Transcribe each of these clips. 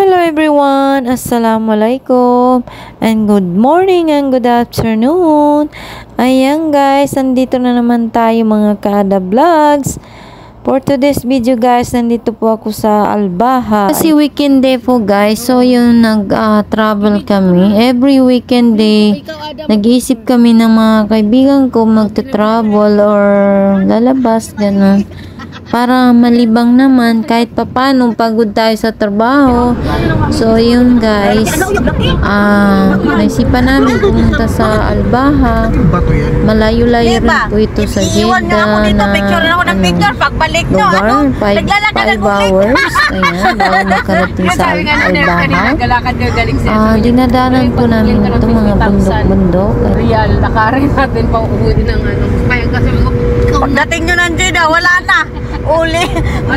Hello everyone, Assalamualaikum and good morning and good afternoon. Ayan guys, nandito na naman tayo mga Kaada Vlogs. For today's video guys, nandito po ako sa Albaha. Kasi weekend day po guys, so yung nag-travel kami. Every weekend day, nag-iisip kami ng mga kaibigan ko magta-travel or lalabas, ganun. Para malibang naman kahit papano pagod tayo sa trabaho. So yun guys, naisipan namin pumunta sa Albaha. Malayo-layo rin po ito sa Jeddah na lugar, 5 hours. Ayan, bago makarating sa Albaha. Dinadanan po namin ito mga bundok-bundok. Real, lakarin natin pa uuwi ng ano. Pagdating nyo ng Jeddah, wala na. Uli.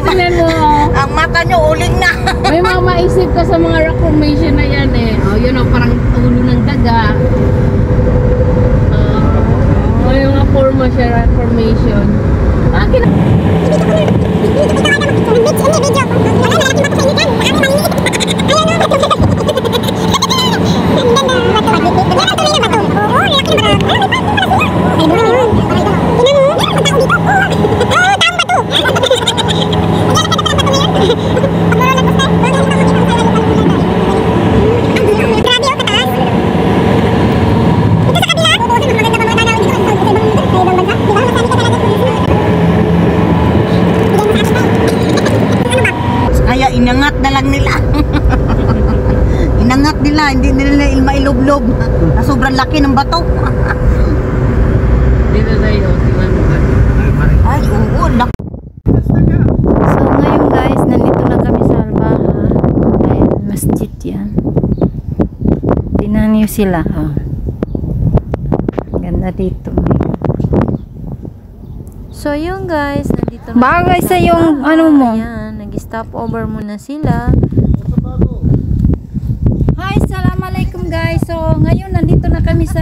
Tingnan mo. Ang mata nyo, uling na. May mga maisip ka sa mga rock formation na yan eh. Oh, yun o, parang ulo ng daga. Yung mga forma siya, rock formation. Kaya inangat na lang nila. Inangat nila, hindi nila mailob-lob. Na sobrang laki ng bato. Dito tayo, tingnan mo ka. Ay, oo, laki. So ngayon guys, nandito na kami sa Albaha. Ayan, masjid yan. Tingnan niyo sila. Oh. Ganda dito. So yun guys, nandito na Bagay kami sa yung Albaha. ano mo. Ayan, nag-stop over muna sila. Hi, assalamualaikum guys. So, ngayon nandito na kami sa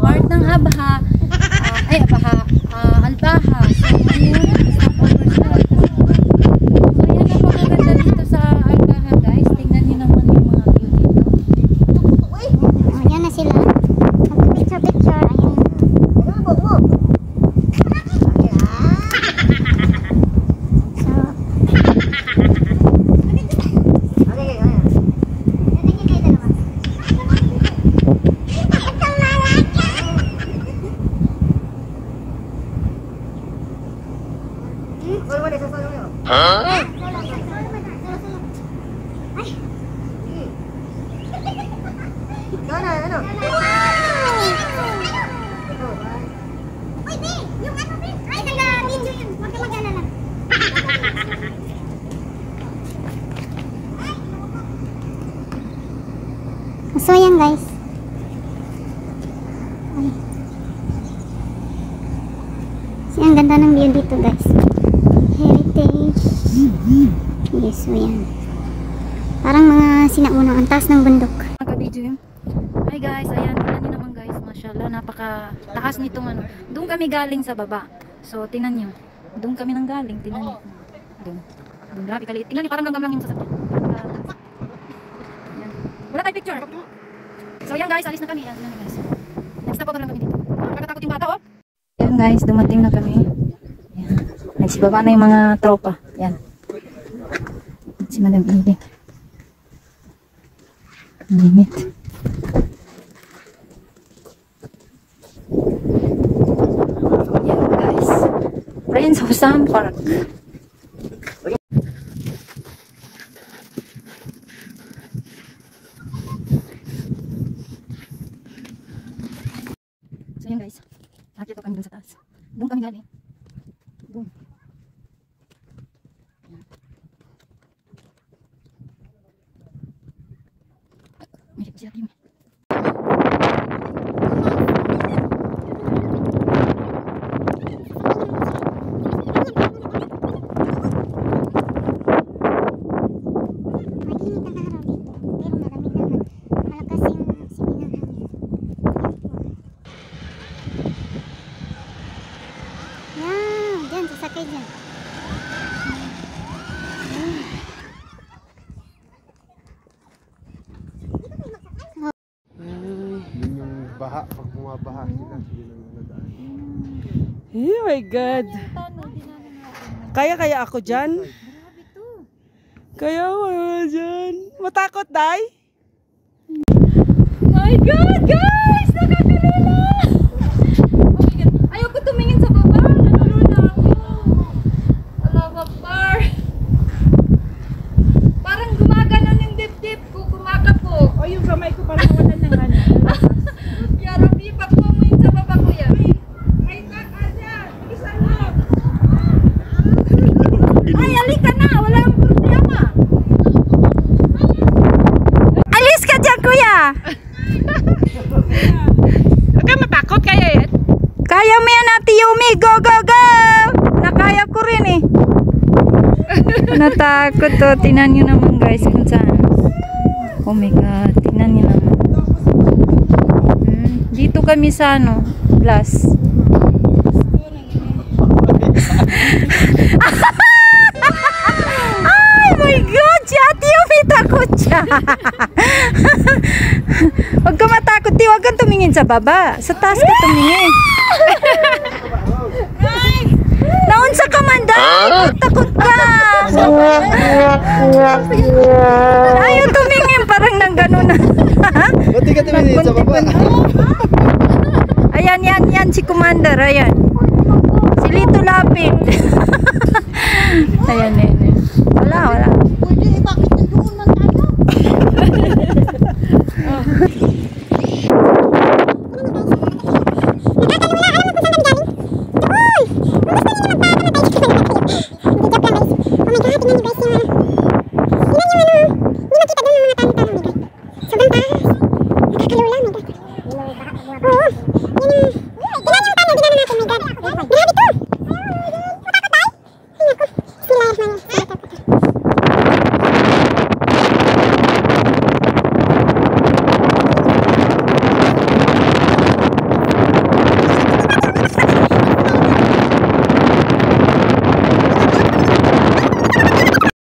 part ng Albaha. Albaha. So, ngayon, stop over sila. So, yan ang magaganda dito sa Albaha guys. Tingnan niyo naman yung mga view dito. Yan na sila. Picture. Ayun. So yan guys. Ay. So ang ganda ng view dito guys. Heritage. Yes, so yan. Parang mga sinaunang ang taas ng bundok. Naka-video yun. Hi guys, ayan, tingnan niyo naman guys, mashallah, napaka-taas nitong ano. Doon kami galing sa baba. So, tingnan niyo. Doon kami nang galing, tingnan niyo. Doon. Doon, grabe kaliit. Tingnan niyo, parang langgam lang yung sasakyan. Ayan. Wala tayong picture. So, yan guys, alis na kami. Ayan, tingnan niyo guys. Next na po lang kami dito. Nakakatakot yung bata, oh. Ayan guys, dumating na kami. Ayan. Nagsibaba na yung mga tropa. Ayan. Si Madam Ede. Limit. Yan guys, Friends of Sam Park. So yan guys, nakita kami dun sa taas. Doon kami galing. Doon. May sila yun. Sasakay dyan. baha, pag bumabaha sila, sige na nadaan. Oh my God. Kaya ako dyan? Grabe to. Kaya ako dyan. Matakot, Day? My God, guys! Nakakalula! Oh my God. Ayoko tumingin sa baba. Nalulula ako. Allahu Akbar. Parang gumaganon yung dip-dip ko. Kumakapok. O yung kamay ko parang wala ng ano. Ya Rabbi, pakuha mo yun sa baba ko yan. Ay, kakasya. Isan mo. Ay, halika na. Wala ang problema. Alis ka dyan, kuya. Huwag ka matakot kaya yan. Kaya mo yan, Ate Yumi. Go, go, go! Nakaya ko rin eh. Natakot to. Tingnan nyo naman guys kung saan. Oh my God. Tingnan nyo naman. Dito kami sa ano, Blas. Ay my God! Si Ate Yumi takot siya. Huwag ka matakot. Huwag kang tumingin sa baba. Sa taas ka tumingin. Naunsa ka man daw. Takot ka. Ayaw tumingin. Parang nang gano'n na. Ba't di ka tumingin sa baba? Ayan, yan si Commander. Ayan. Si Lito Lapid. Ayan, yan. Wala.